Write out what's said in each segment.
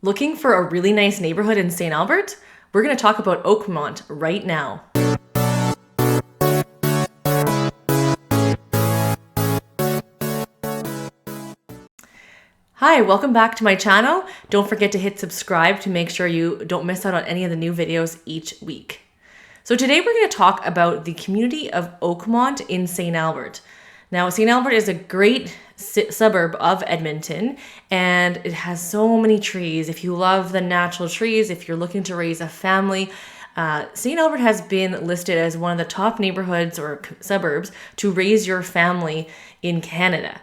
Looking for a really nice neighborhood in St. Albert? We're going to talk about Oakmont right now. Hi, welcome back to my channel. Don't forget to hit subscribe to make sure you don't miss out on any of the new videos each week. So today we're going to talk about the community of Oakmont in St. Albert. Now, St. Albert is a great suburb of Edmonton, and it has so many trees. If you love the natural trees, if you're looking to raise a family, St. Albert has been listed as one of the top neighborhoods or suburbs to raise your family in Canada.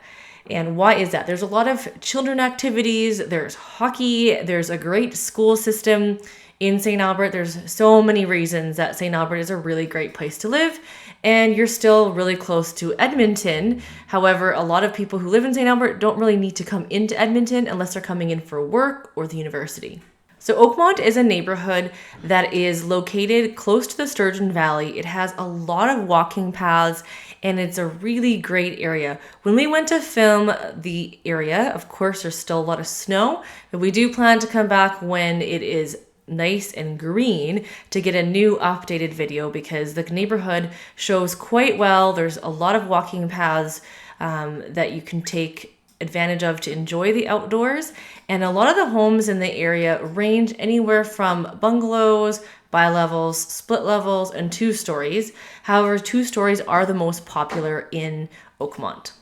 And why is that? There's a lot of children activities, there's hockey, there's a great school system in St. Albert. There's so many reasons that St. Albert is a really great place to live, and you're still really close to Edmonton. However, a lot of people who live in St. Albert don't really need to come into Edmonton unless they're coming in for work or the university. So Oakmont is a neighborhood that is located close to the Sturgeon Valley. It has a lot of walking paths, and it's a really great area. When we went to film the area, of course, there's still a lot of snow, but we do plan to come back when it is nice and green to get a new updated video, because the neighborhood shows quite well. There's a lot of walking paths that you can take advantage of to enjoy the outdoors, and a lot of the homes in the area range anywhere from bungalows, bi-levels, split levels, and 2 stories. However, 2 stories are the most popular in Oakmont.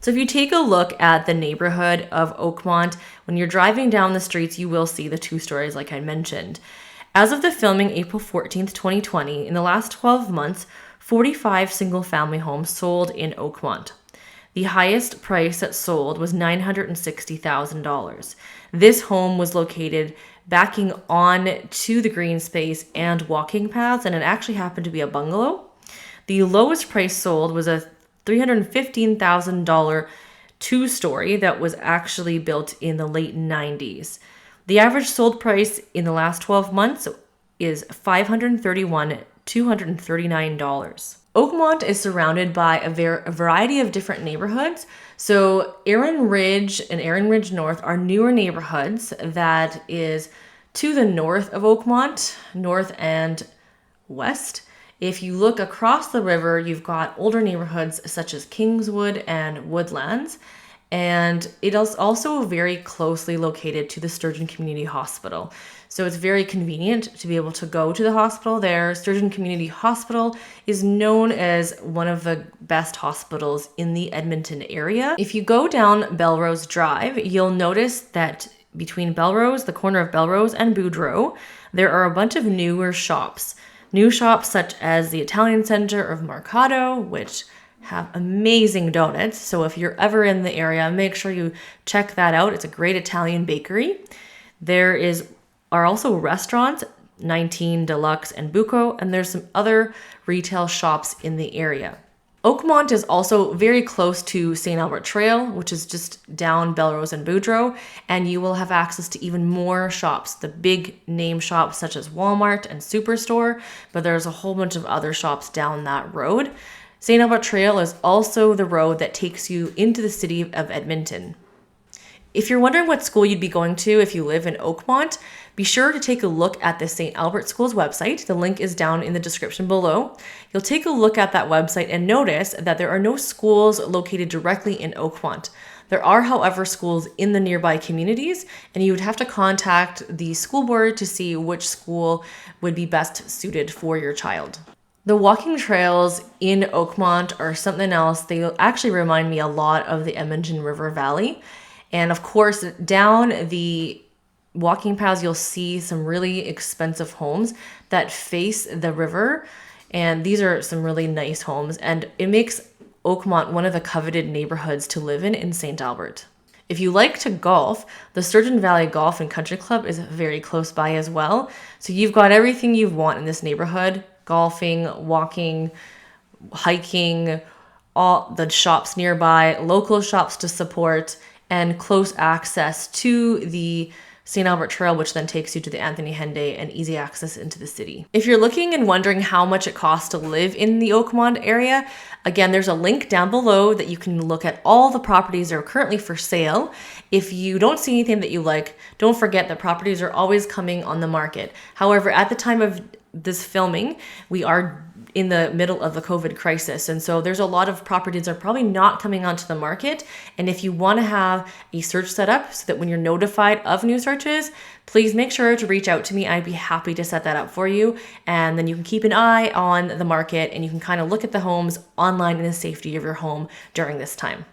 So if you take a look at the neighborhood of Oakmont, when you're driving down the streets, you will see the 2 stories like I mentioned. As of the filming April 14th, 2020, in the last 12 months, 45 single-family homes sold in Oakmont. The highest price that sold was $960,000. This home was located backing on to the green space and walking paths, and it actually happened to be a bungalow. The lowest price sold was a $315,000 2-story that was actually built in the late 90s. The average sold price in the last 12 months is $531,239. Oakmont is surrounded by a variety of different neighborhoods. So Erin Ridge and Erin Ridge North are newer neighborhoods that is to the north of Oakmont, north and west. If you look across the river, you've got older neighborhoods such as Kingswood and Woodlands. And it is also very closely located to the Sturgeon Community Hospital. So it's very convenient to be able to go to the hospital there. Sturgeon Community Hospital is known as one of the best hospitals in the Edmonton area. If you go down Bellerose Drive, you'll notice that between Bellerose, the corner of Bellerose and Boudreau, there are a bunch of newer shops. New shops such as the Italian Center of Mercato, which have amazing donuts. So if you're ever in the area, make sure you check that out. It's a great Italian bakery. There are also restaurants, 19 Deluxe and Buco, and there's some other retail shops in the area. Oakmont is also very close to St.Albert Trail, which is just down Bellerose and Boudreau, and you will have access to even more shops, the big name shops such as Walmart and Superstore, but there's a whole bunch of other shops down that road. St.Albert Trail is also the road that takes you into the city of Edmonton. If you're wondering what school you'd be going to if you live in Oakmont, be sure to take a look at the St. Albert School's website. The link is down in the description below. You'll take a look at that website and notice that there are no schools located directly in Oakmont. There are, however, schools in the nearby communities, and you would have to contact the school board to see which school would be best suited for your child. The walking trails in Oakmont are something else. They actually remind me a lot of the Edmonton River Valley. And of course, down the walking paths, you'll see some really expensive homes that face the river. And these are some really nice homes. And it makes Oakmont one of the coveted neighborhoods to live in St. Albert. If you like to golf, the Sturgeon Valley Golf and Country Club is very close by as well. So you've got everything you want in this neighborhood: golfing, walking, hiking, all the shops nearby, local shops to support, and close access to the St.Albert Trail, which then takes you to the Anthony Henday and easy access into the city. If you're looking and wondering how much it costs to live in the Oakmont area, again, there's a link down below that you can look at all the properties that are currently for sale. If you don't see anything that you like, don't forget that properties are always coming on the market. However, at the time of this filming, we are in the middle of the COVID crisis. And so there's a lot of properties that are probably not coming onto the market. And if you want to have a search set up so that when you're notified of new searches, please make sure to reach out to me. I'd be happy to set that up for you. And then you can keep an eye on the market and you can kind of look at the homes online in the safety of your home during this time.